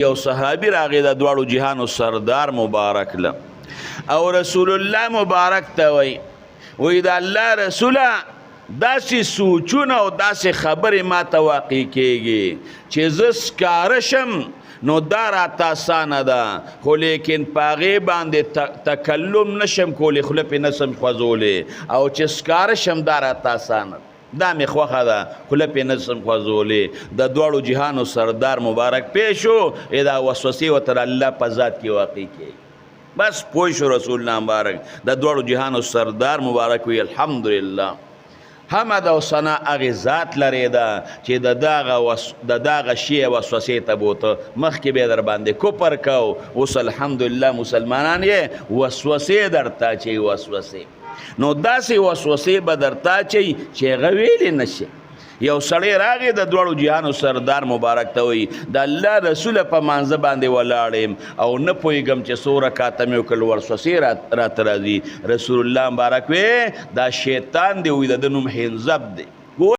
یو صحابي راغی د دواړو جهانو سردار مبارک له او رسول الله مبارک ته وی د الله رسوله داسې سوچونه او داسې خبرې ما ته واقع کېږي چې زه ښکاره شم نو دا راته اسانه ده خو لیکن په هغې باندې تکلم نشم کولی خوله پې نسم خوځولی او چې ښکاره شم دا راته اسانه ده دا می خوخه ده خوله پې نسم خوځولی د دواړو جهانو سردار مبارک پیش شو دا وسوسې ورته الله په ذات کې واقع کېږي بس پوه شو رسول الله مبارک د دواړو جهانو سردار مبارک وی الحمدلله حمد او ثنا هغې ذات لرې ده چې د دغه شی وسوسې ته بوته مخکې به یې در باندې کفر کو اوس الحمدلله مسلمانان یې وسوسې درته اچوي وسوسې نو داسې وسوسې به درته اچوي چې هغه ویلې نشي یو سړی راغی د دواړو جهانو سردار مبارک ته وایي د الله رسوله په مانځه باندې ولاړ یم او نه پوهېږم چې څو رکاته مې وکړل وسوسې راته راځي رسول الله مبارک وی دا شیطان دی وایي د ده نوم حنظب دی